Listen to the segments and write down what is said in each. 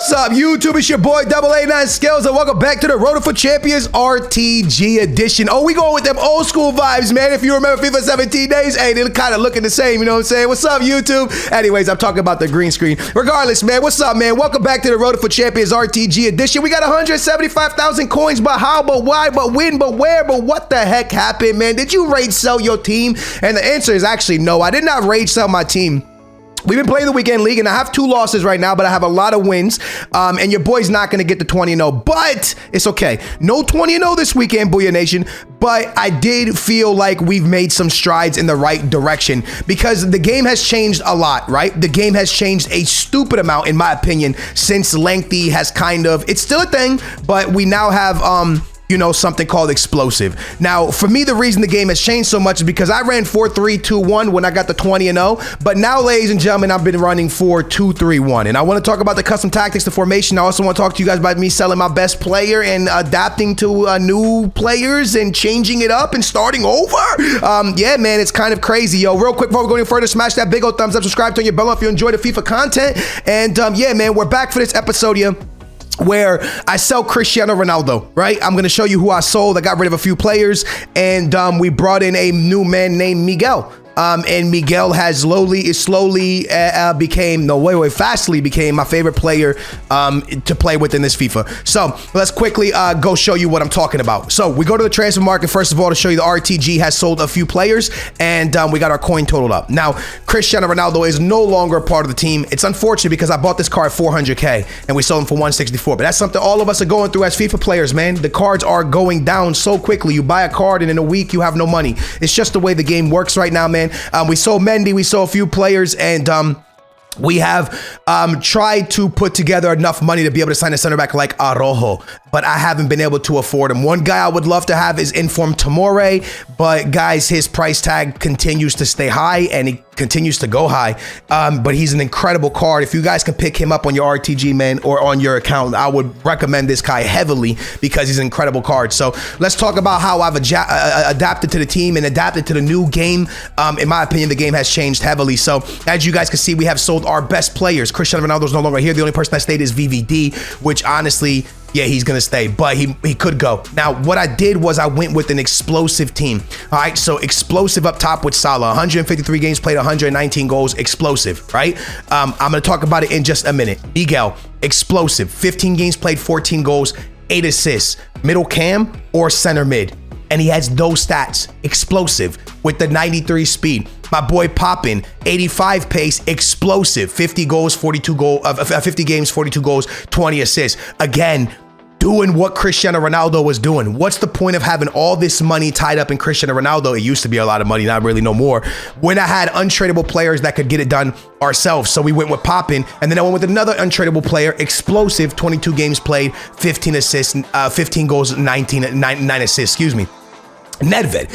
What's up, YouTube? It's your boy Double A9 Skills, and welcome back to the Road for Champions RTG edition. Oh, we going with them old school vibes, man. If you remember FIFA 17 days, hey, they're kind of looking the same, you know what I'm saying? What's up, YouTube? Anyways, I'm talking about the green screen. Regardless, man, what's up, man? Welcome back to the Road for Champions RTG edition. We got 175,000 coins, but how, but why, but when, but where, but what the heck happened, man? Did you rage sell your team? And the answer is actually no. I did not rage sell my team. We've been playing the weekend league, and I have 2 losses right now, but I have a lot of wins. And your boy's not going to get the 20-0, but it's okay. No 20-0 this weekend, Booyah Nation. But I did feel like we've made some strides in the right direction because the game has changed a lot, right? The game has changed a stupid amount, in my opinion, since lengthy has kind of, it's still a thing, but we now have, you know, something called explosive. Now, for me, the reason the game has changed so much is because I ran 4-3-2-1 when I got the 20-0, but now, ladies and gentlemen, I've been running 4-2-3-1, and I want to talk about the custom tactics, the formation. I also want to talk to you guys about me selling my best player and adapting to new players and changing it up and starting over. Yeah, man, it's kind of crazy, yo. Real quick, before we go any further, smash that big old thumbs up, subscribe, turn your bell on if you enjoy the FIFA content, and yeah, man, we're back for this episode here, where I sell Cristiano Ronaldo, right? I'm going to show you who I sold. I got rid of a few players, and we brought in a new man named Miguel. And Miguel has fastly became my favorite player to play with in this FIFA. So let's quickly go show you what I'm talking about. So we go to the transfer market, first of all, to show you the RTG has sold a few players, and we got our coin totaled up. Now, Cristiano Ronaldo is no longer a part of the team. It's unfortunate because I bought this card 400K and we sold him for 164, but that's something all of us are going through as FIFA players, man. The cards are going down so quickly. You buy a card and in a week you have no money. It's just the way the game works right now, man. We sold Mendy, we sold a few players, and we have tried to put together enough money to be able to sign a center back like Araujo, but I haven't been able to afford him. One guy I would love to have is Inform Tomore, but guys, his price tag continues to stay high and he continues to go high, but he's an incredible card. If you guys can pick him up on your RTG, man, or on your account, I would recommend this guy heavily because he's an incredible card. So let's talk about how I've adapted to the team and adapted to the new game. In my opinion, the game has changed heavily. So as you guys can see, we have sold our best players. Cristiano Ronaldo is no longer here. The only person that stayed is VVD, which honestly, yeah, he's gonna stay, but he could go. Now, what I did was I went with an explosive team. All right, so explosive up top with Salah, 153 games played, 119 goals, explosive, right? I'm gonna talk about it in just a minute. Miguel, explosive, 15 games played, 14 goals, 8 assists, middle cam or center mid. And he has those stats, explosive, with the 93 speed. My boy Poppin, 85 pace, explosive, 50 goals, 50 games, 42 goals, 20 assists. Again, doing what Cristiano Ronaldo was doing. What's the point of having all this money tied up in Cristiano Ronaldo? It used to be a lot of money, not really no more, when I had untradeable players that could get it done ourselves. So we went with Poppin, and then I went with another untradeable player, explosive, 22 games played, 15 assists, 15 goals, 9 assists, excuse me. Nedved,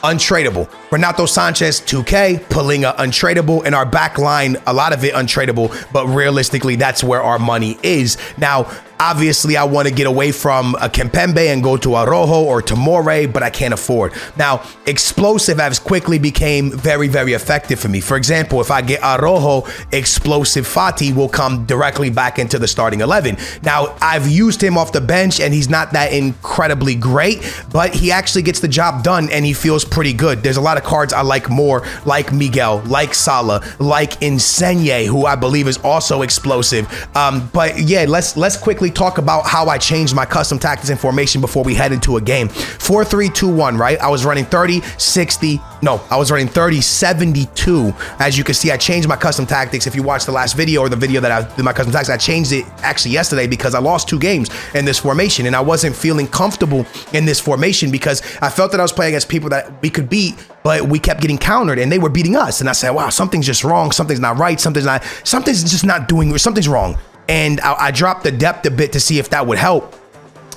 untradeable. Renato Sanchez, 2K. Palinga, untradeable. And our back line, a lot of it untradeable, but realistically, that's where our money is. Now, obviously, I want to get away from a Kempembe and go to Araujo or Tomore, but I can't afford. Now, explosive has quickly became very, very effective for me. For example, if I get Araujo, explosive Fati will come directly back into the starting 11. Now, I've used him off the bench and he's not that incredibly great, but he actually gets the job done and he feels pretty good. There's a lot of cards I like more, like Miguel, like Salah, like Insigne, who I believe is also explosive. But yeah, let's quickly talk about how I changed my custom tactics and formation before we head into a game. 4-3-2-1, right? I was running 30-72. As you can see, I changed my custom tactics. If you watched the last video or the video that I did my custom tactics, I changed it actually yesterday because I lost 2 games in this formation and I wasn't feeling comfortable in this formation because I felt that I was playing against people that we could beat, but we kept getting countered and they were beating us. And I said, wow, something's just wrong. Something's not right. Something's just not doing, something's wrong. And I dropped the depth a bit to see if that would help,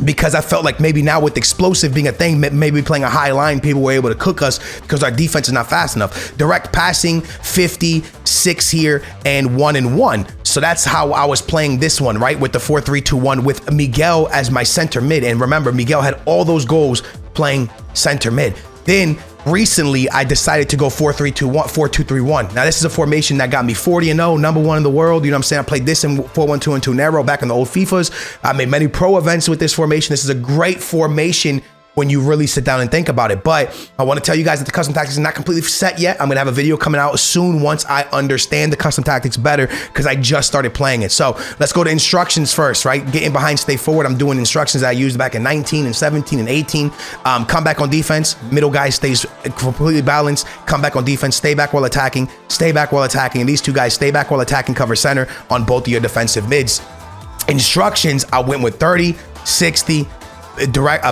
because I felt like maybe now with explosive being a thing, maybe playing a high line, people were able to cook us because our defense is not fast enough. Direct passing, 50, 6 here, and 1-1. So that's how I was playing this one, right? With the 4-3-2-1 with Miguel as my center mid. And remember, Miguel had all those goals playing center mid. Then recently I decided to go 4-3-2-1, 4-2-3-1. Now this is a formation that got me 40-0, number 1 in the world. You know what I'm saying? I played this in 4-1-2-2 narrow back in the old FIFAs. I made many pro events with this formation. This is a great formation when you really sit down and think about it. But I want to tell you guys that the custom tactics is not completely set yet. I'm gonna have a video coming out soon once I understand the custom tactics better, because I just started playing it. So let's go to instructions first, right? Getting behind, stay forward. I'm doing instructions that I used back in 19 and 17 and 18. Come back on defense. Middle guy stays completely balanced. Come back on defense. Stay back while attacking. Stay back while attacking. And these two guys stay back while attacking, cover center on both of your defensive mids. Instructions, I went with 30, 60,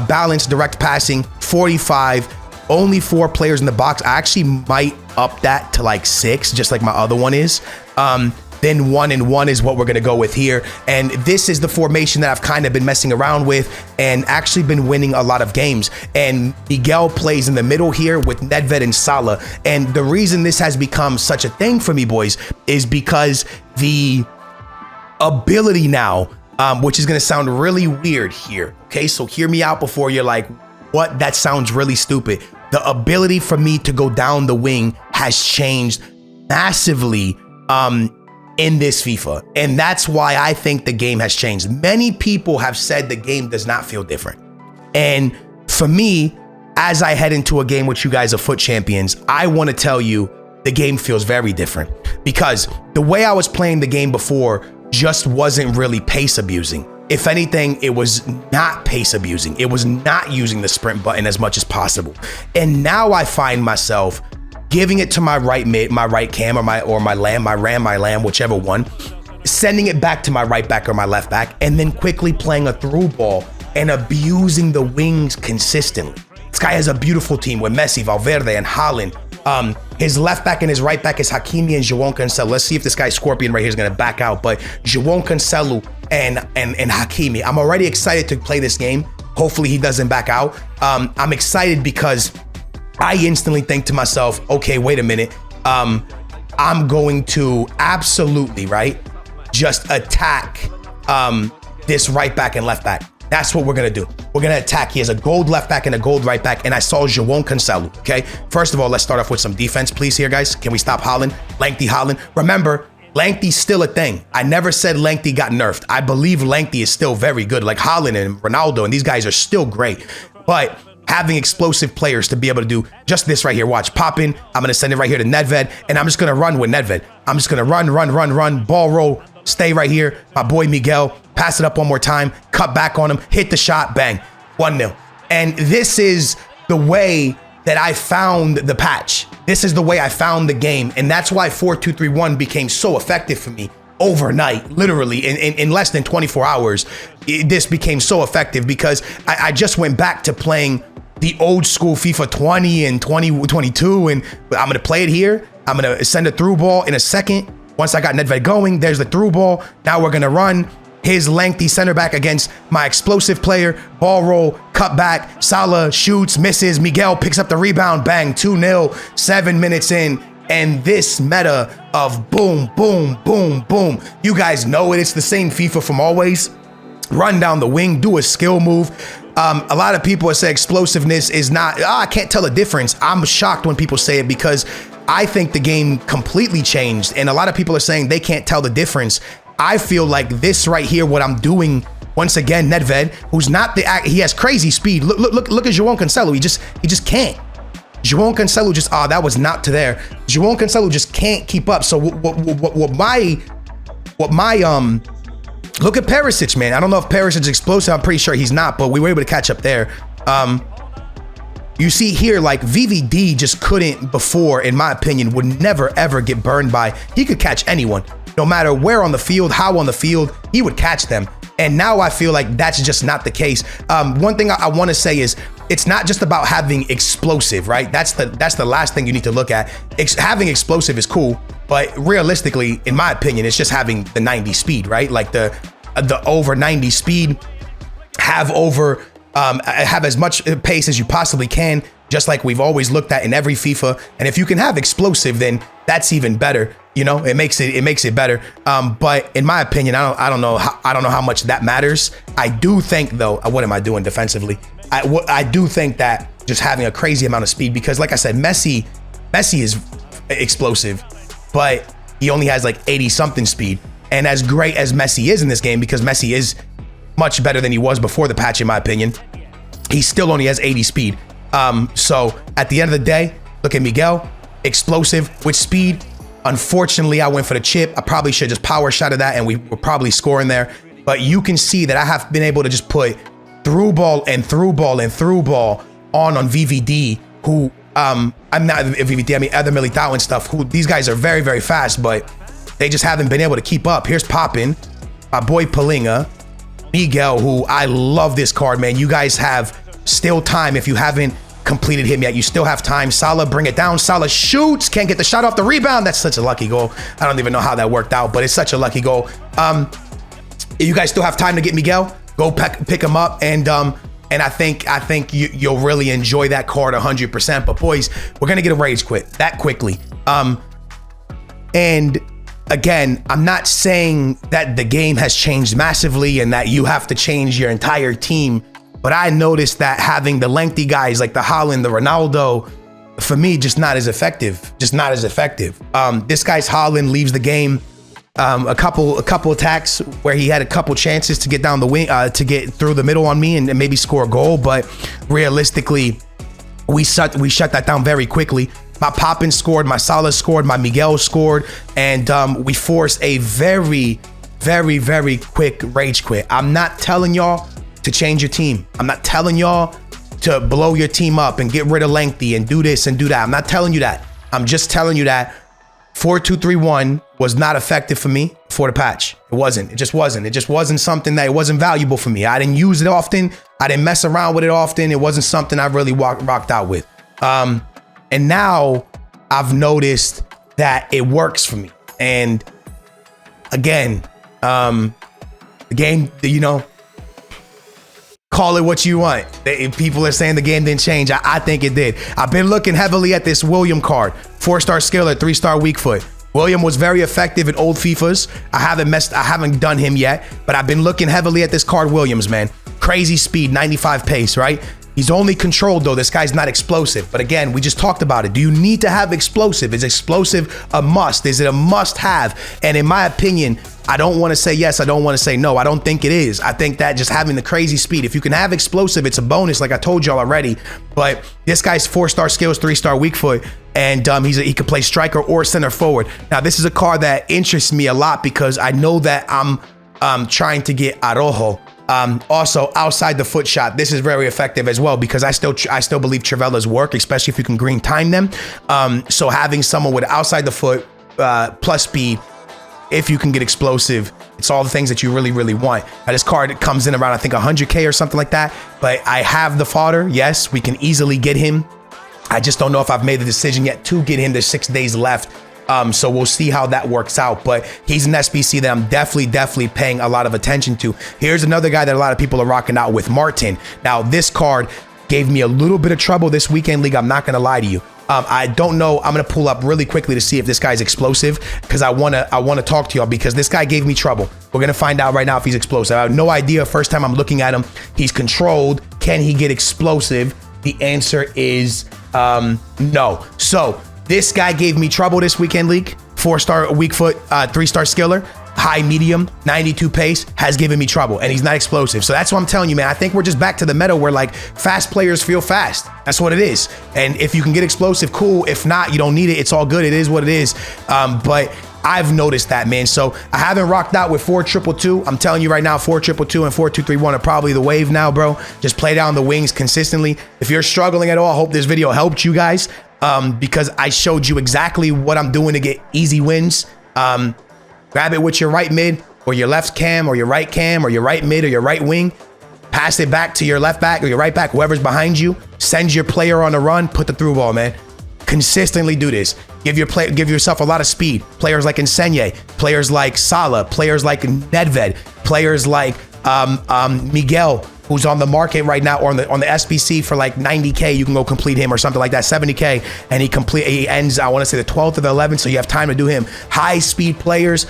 balanced direct passing, 45, only 4 players in the box. I actually might up that to like 6, just like my other one is. Then 1 and 1 is what we're gonna go with here. And this is the formation that I've kind of been messing around with and actually been winning a lot of games. And Miguel plays in the middle here with Nedved and Salah. And the reason this has become such a thing for me, boys, is because the ability now, which is gonna sound really weird here, okay? So hear me out before you're like, what? That sounds really stupid. The ability for me to go down the wing has changed massively in this FIFA. And that's why I think the game has changed. Many people have said the game does not feel different. And for me, as I head into a game with you guys of Foot Champions, I wanna tell you the game feels very different, because the way I was playing the game before just wasn't really pace abusing. If anything, it was not pace abusing. It was not using the sprint button as much as possible. And now I find myself giving it to my right mid, my right cam, or my lamb, whichever one, sending it back to my right back or my left back, and then quickly playing a through ball and abusing the wings consistently. This guy has a beautiful team with Messi, Valverde, and Haaland. His left back and his right back is Hakimi and João Cancelo. Let's see if this guy Scorpion right here is gonna back out. But João Cancelo and Hakimi, I'm already excited to play this game. Hopefully he doesn't back out. I'm excited because I instantly think to myself, okay, wait a minute. I'm going to absolutely, right, just attack this right back and left back. That's what we're gonna do. We're gonna attack. He has a gold left back and a gold right back, and I saw João Cancelo, okay? First of all, let's start off with some defense, please, here, guys. Can we stop Haaland? Lengthy Haaland. Remember, lengthy's still a thing. I never said lengthy got nerfed. I believe lengthy is still very good. Like Haaland and Ronaldo, and these guys are still great. But having explosive players to be able to do just this right here. Watch, pop in. I'm gonna send it right here to Nedved, and I'm just gonna run with Nedved. I'm just gonna run, ball roll, stay right here. My boy Miguel, pass it up one more time, cut back on him, hit the shot, bang, 1-0. And this is the way that I found the patch. This is the way I found the game. And that's why 4-2-3-1 became so effective for me overnight, literally in less than 24 hours. This became so effective because I just went back to playing the old school FIFA 20 and 2022, and I'm gonna play it here. I'm gonna send a through ball in a second. Once I got Nedved going, there's the through ball. Now we're gonna run his lengthy center back against my explosive player, ball roll, cut back, Salah shoots, misses, Miguel picks up the rebound, bang, 2-0, 7 minutes in. And this meta of boom, boom, boom, boom. You guys know it, it's the same FIFA from always. Run down the wing, do a skill move. A lot of people say explosiveness is not, I can't tell a difference. I'm shocked when people say it because I think the game completely changed. And a lot of people are saying they can't tell the difference. I feel like this right here, what I'm doing, once again, Nedved, who's not he has crazy speed. Look at João Cancelo. He just can't. João Cancelo just, that was not to there. João Cancelo just can't keep up. So look at Perisic, man. I don't know if Perisic is explosive. I'm pretty sure he's not, but we were able to catch up there. You see here, like VVD just couldn't before, in my opinion, would never ever get burned by. He could catch anyone, no matter where on the field, how on the field, he would catch them. And now I feel like that's just not the case. One thing I want to say is it's not just about having explosive, right? That's the last thing you need to look at. Having explosive is cool, but realistically, in my opinion, it's just having the 90 speed, right? Like the over 90 speed, have as much pace as you possibly can, just like we've always looked at in every FIFA. And if you can have explosive, then that's even better. You know, it makes it better. But in my opinion, I don't know how much that matters. I do think though, what am I doing defensively? I do think that just having a crazy amount of speed because, like I said, Messi is explosive, but he only has like 80 something speed. And as great as Messi is in this game, because Messi is much better than he was before the patch, in my opinion, he still only has 80 speed. So at the end of the day, look at Miguel, explosive with speed. Unfortunately, I went for the chip. I probably should just power shot of that and we were probably scoring there. But you can see that I have been able to just put through ball and through ball and through ball on VVD, who I'm not VVD, I mean other Militao and stuff, who these guys are very, very fast, but they just haven't been able to keep up. Here's Poppin, my boy Palinga, Miguel, who I love this card, man. You guys have still time. If you haven't completed him yet, you still have time. Salah, bring it down. Salah shoots, can't get the shot off the rebound. That's such a lucky goal. I don't even know how that worked out, but it's such a lucky goal. You guys still have time to get Miguel. Go pick him up, and I think you'll really enjoy that card 100%. But boys, we're gonna get a rage quit that quickly. And again, I'm not saying that the game has changed massively and that you have to change your entire team, but I noticed that having the lengthy guys like the Haaland, the Ronaldo, for me, just not as effective. Just not as effective. This guy's Haaland leaves the game. A couple attacks where he had a couple chances to get down the wing, to get through the middle on me and maybe score a goal, but realistically, we shut that down very quickly. My Poppin scored, my Salah scored, my Miguel scored, and we forced a very, very, very quick rage quit. I'm not telling y'all to change your team. I'm not telling y'all to blow your team up and get rid of lengthy and do this and do that. I'm not telling you that. I'm just telling you that 4-2-3-1 was not effective for me for the patch. It wasn't. It just wasn't. It just wasn't something that it wasn't valuable for me. I didn't use it often. I didn't mess around with it often. It wasn't something I really rocked out with. And now I've noticed that it works for me. And again, the game, you know, call it what you want. People are saying the game didn't change. I think it did. I've been looking heavily at this William card. 4-star skiller, 3-star weak foot. William was very effective in old FIFAs. I haven't done him yet, but I've been looking heavily at this card Williams, man. Crazy speed, 95 pace, right? He's only controlled though. This guy's not explosive. But again, we just talked about it. Do you need to have explosive? Is explosive a must? Is it a must have? And in my opinion, I don't want to say yes. I don't want to say no. I don't think it is. I think that just having the crazy speed, if you can have explosive, it's a bonus, like I told y'all already. But this guy's 4-star skills, 3-star weak foot, and he can play striker or center forward. Now, this is a card that interests me a lot because I know that I'm trying to get Araujo. Also, outside the foot shot, this is very effective as well because I still believe Trivella's work, especially if you can green time them. So having someone with outside the foot plus speed, if you can get explosive, it's all the things that you really, really want. Now, this card comes in around, I think, 100K or something like that. But I have the fodder. Yes, we can easily get him. I just don't know if I've made the decision yet to get him. There's 6 days left. So we'll see how that works out. But he's an SBC that I'm definitely paying a lot of attention to. Here's another guy that a lot of people are rocking out with, Martin. Now, this card gave me a little bit of trouble this weekend league. I'm not going to lie to you. I don't know. I'm going to pull up really quickly to see if this guy's explosive because I want to talk to y'all because this guy gave me trouble. We're going to find out right now if he's explosive. I have no idea. First time I'm looking at him. He's controlled. Can he get explosive? The answer is no. So this guy gave me trouble this weekend league. 4-star weak foot, 3-star skiller, high medium, 92 pace, has given me trouble, and he's not explosive. So that's what I'm telling you, man. I think we're just back to the meta where like fast players feel fast. That's what it is. And if you can get explosive, cool. If not, you don't need it. It's all good. It is what it is. But I've noticed that, man. So I haven't rocked out with 4-2-2. I'm telling you right now, 4-2-2 and 4-2-3-1 are probably the wave now, bro. Just play down the wings consistently. If you're struggling at all, I hope this video helped you guys because I showed you exactly what I'm doing to get easy wins. Grab it with your right mid or your left cam or your right cam or your right mid or your right wing. Pass it back to your left back or your right back, whoever's behind you. Send your player on the run. Put the through ball, man. Consistently do this. Give yourself a lot of speed. Players like Insigne, players like Salah, players like Nedved, players like Miguel, who's on the market right now, or on the SBC for like 90K. You can go complete him or something like that, 70K, and he ends, I want to say the 12th or the 11th, so you have time to do him. High speed players,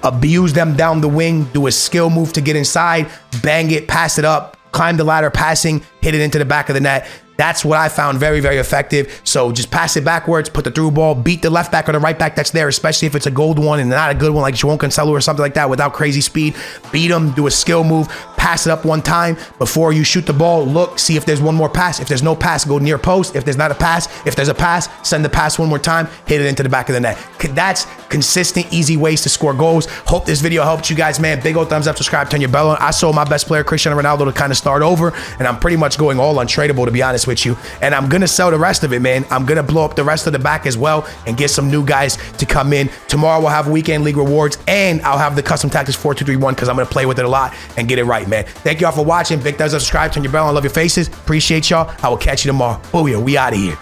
abuse them down the wing, do a skill move to get inside, bang it, pass it up, climb the ladder, passing, hit it into the back of the net. That's what I found very, very effective. So just pass it backwards, put the through ball, beat the left back or the right back that's there, especially if it's a gold one and not a good one like João Cancelo or something like that without crazy speed. Beat them, do a skill move, pass it up one time before you shoot the ball. Look, see if there's one more pass. If there's no pass, go near post. If there's not a pass, if there's a pass, send the pass one more time, hit it into the back of the net. That's consistent, easy ways to score goals. Hope this video helped you guys, man. Big old thumbs up, subscribe, turn your bell on. I sold my best player, Cristiano Ronaldo, to kind of start over, and I'm pretty much going all untradeable, to be honest with you. And I'm going to sell the rest of it, man. I'm going to blow up the rest of the back as well and get some new guys to come in. Tomorrow we'll have weekend league rewards, and I'll have the custom tactics 4-2-3-1 because I'm going to play with it a lot and get it right, man. Thank y'all for watching. Big thumbs up, subscribe, turn your bell on. Love your faces. Appreciate y'all. I will catch you tomorrow. Booyah, we out of here.